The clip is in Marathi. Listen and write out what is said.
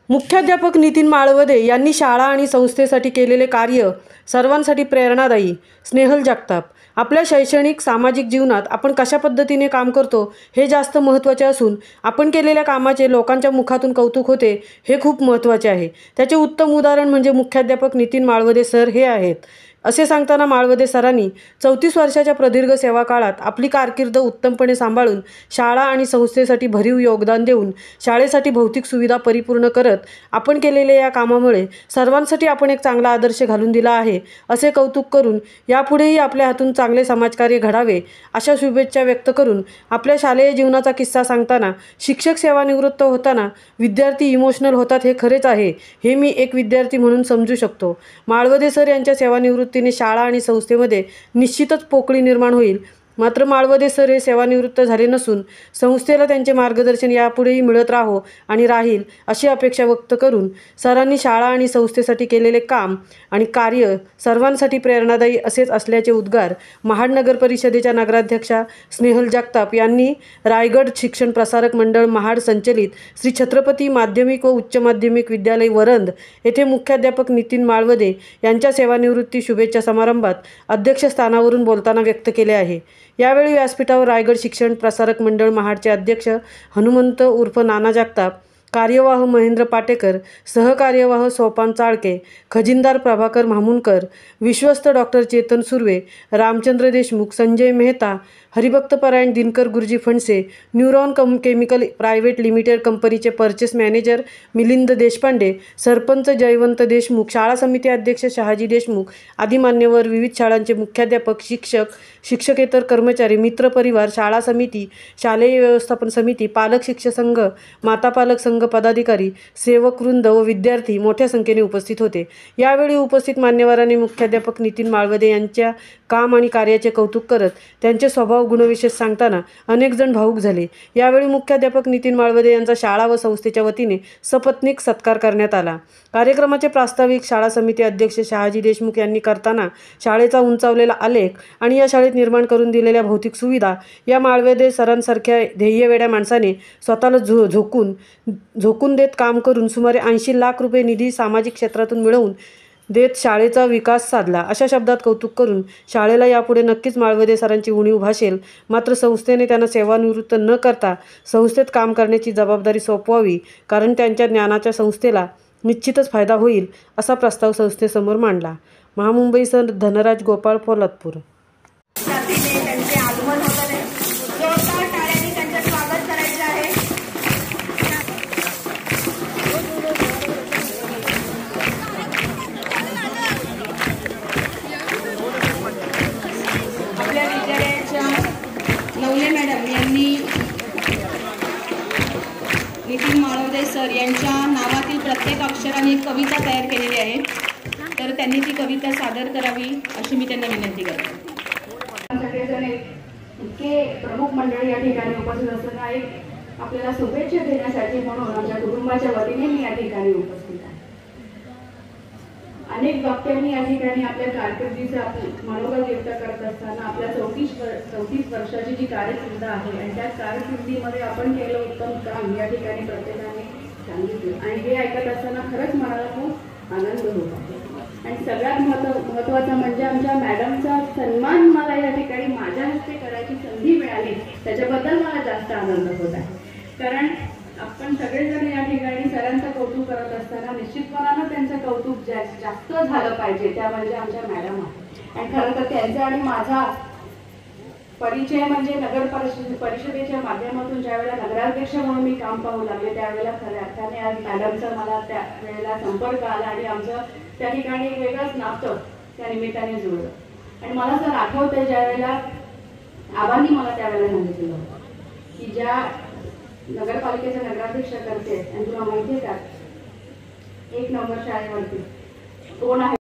मुख्याध्यापक नितीन माळवदे यांनी शाळा आणि संस्थेसाठी केलेले कार्य सर्वांसाठी प्रेरणादायी। स्नेहल जगताप, आपल्या शैक्षणिक सामाजिक जीवनात आपण कशा पद्धतीने काम करतो हे जास्त महत्त्वाचे असून आपण केलेल्या कामाचे लोकांच्या मुखातून कौतुक होते हे खूप महत्त्वाचे आहे। त्याचे उत्तम उदाहरण म्हणजे मुख्याध्यापक नितीन माळवदे सर हे आहेत। असे सांगताना माळवदे सरांनी 34 वर्षाच्या प्रदीर्घ सेवा काळात आपली कारकीर्द उत्तमपणे सांभाळून शाळा आणि संस्थेसाठी भरीव योगदान देऊन शाळेसाठी भौतिक सुविधा परिपूर्ण करत आपण केलेल्या या कामामुळे सर्वांसाठी आपण एक चांगला आदर्श घालून दिला आहे असे कौतुक करून यापुढेही आपल्या हातून चांगले समाजकार्य घडावे अशा शुभेच्छा व्यक्त करून आपल्या शालेय जीवनाचा किस्सा सांगताना शिक्षक सेवानिवृत्त होताना विद्यार्थी इमोशनल होतात हे खरेच आहे, हे मी एक विद्यार्थी म्हणून समजू शकतो। माळवदे सर यांच्या सेवानिवृत्तीने शाळा आणि संस्थेमध्ये निश्चितच पोकळी निर्माण होईल। मात्र माळवदे सर हे सेवानिवृत्त झाले नसून संस्थेला त्यांचे मार्गदर्शन यापुढेही मिळत राहो आणि राहील अशी अपेक्षा व्यक्त करून सरांनी शाळा आणि संस्थेसाठी केलेले काम आणि कार्य सर्वांसाठी प्रेरणादायी असेच असल्याचे उद्गार महाड नगर परिषदेच्या नगराध्यक्षा स्नेहल जगताप यांनी रायगड शिक्षण प्रसारक मंडळ महाड संचलित श्री छत्रपती माध्यमिक व उच्च माध्यमिक विद्यालय वरंद येथे मुख्याध्यापक नितीन माळवदे यांच्या सेवानिवृत्ती शुभेच्छा समारंभात अध्यक्षस्थानावरून बोलताना व्यक्त केले आहे। यावेळी व्यासपीठावर रायगड शिक्षण प्रसारक मंडळ महाडचे अध्यक्ष हनुमंत उर्फ नाना जगताप, कार्यवाह महेंद्र पाटेकर, सहकार्यवाह सोपान चाळके, खजिनदार प्रभाकर मामुनकर, विश्वस्त डॉक्टर चेतन सुर्वे, रामचंद्र देशमुख, संजय मेहता, हरिभक्तपरायण दिनकर गुरुजी Phanse, neuron chemical private limited कंपनीचे पर्चेस मॅनेजर मिलिंद देशपांडे, सरपंच जयवंत देशमुख, शाळा समिती अध्यक्ष शहाजी देशमुख आदी मान्यवर, विविध शाळांचे मुख्याध्यापक, शिक्षक, शिक्षकेतर कर्मचारी, मित्रपरिवार, शाळा समिती, शालेय व्यवस्थापन समिती, पालक शिक्षक संघ, माता पालक संघ पदाधिकारी, सेवक वृंद व विद्यार्थी मोठ्या संख्येने उपस्थित होते। यावेळी उपस्थित मान्यवरांनी मुख्याध्यापक नितीन माळवदे यांच्या काम आणि कार्याचे कौतुक करत त्यांचे स्वभाव गुणविशेष सांगताना अनेक जण भावुक झाले। यावेळी मुख्याध्यापक नितीन माळवदे यांचा शाळा व संस्थेच्या वतीने सपत्नीक सत्कार करण्यात आला। कार्यक्रमाचे प्रास्ताविक शाळा समिती अध्यक्ष शहाजी देशमुख यांनी करताना शाळेचा उंचावलेला आलेख आणि या शाळेत निर्माण करून दिलेल्या भौतिक सुविधा या माळवदे सरांसारख्या ध्येयवेड्या माणसाने स्वतःला झोकून देत काम करून सुमारे 80 लाख रुपये निधी सामाजिक क्षेत्रातून मिळवून देत शाळेचा विकास साधला अशा शब्दात कौतुक करून शाळेला यापुढे नक्कीच माळवदे सरांची उणीव भासेल, मात्र संस्थेने त्यांना सेवानिवृत्त न करता संस्थेत काम करण्याची जबाबदारी सोपवावी, कारण त्यांच्या ज्ञानाच्या संस्थेला निश्चितच फायदा होईल असा प्रस्ताव संस्थेसमोर मांडला। महामुंबईसह धनराज गोपाळ, पोलादपूर। नवले मॅडम यांनी नितीन माळवदे सर यांच्या नावातील प्रत्येक अक्षराने एक कविता तयार केलेली आहे, तर त्यांनी ती कविता सादर करावी अशी मी त्यांना विनंती करते। सगळेजण इतके प्रमुख मंडळी या ठिकाणी उपस्थित असताना एक आपल्याला शुभेच्छा देण्यासाठी म्हणून आमच्या कुटुंबाच्या वतीने मी या ठिकाणी उपस्थित आहे। अनेक वक्त्यांनी या ठिकाणी आपल्या कारकिर्दीचा मनोगत व्यक्त करत असताना आपल्या 34 वर्षाची जी कारकीर्द आहे आणि त्या कारकिर्दीमध्ये आपण केलं उत्तम काम या ठिकाणी प्रत्येकाने सांगितलं आणि हे ऐकत असताना खरंच मनाला खूप आनंद होत आहे। आणि सगळ्यात महत्त्वाचं म्हणजे आमच्या मॅडमचा सन्मान मला या ठिकाणी माझ्या हस्ते करायची संधी मिळाली, त्याच्याबद्दल मला जास्त आनंद होत आहे। कारण आपण सगळेजण या ठिकाणी सरांचं कौतुक करत असताना निश्चितपणानं त्यांचं कौतुक जास्त झालं पाहिजे, त्या म्हणजे आमच्या मॅडम आहेत। आणि खरं तर त्यांचा आणि माझा परिचय म्हणजे नगर परिषदेच्या माध्यमातून ज्यावेळेला नगराध्यक्ष म्हणून मी काम पाहू लागले त्यावेळेला खऱ्या अर्थाने आज मॅडमचा मला त्या वेळेला संपर्क आला आणि आमचं त्या ठिकाणी एक वेगळंच नातं त्या निमित्ताने जुळलं। आणि मला सर आठवतंय ज्यावेळेला आबांनी मला त्यावेळेला सांगितलं होतं की ज्या नगरपालिकेचा नगराध्यक्ष करते आणि तुला माहिती आहे का 1 नंबर शाळेवरती कोण आहे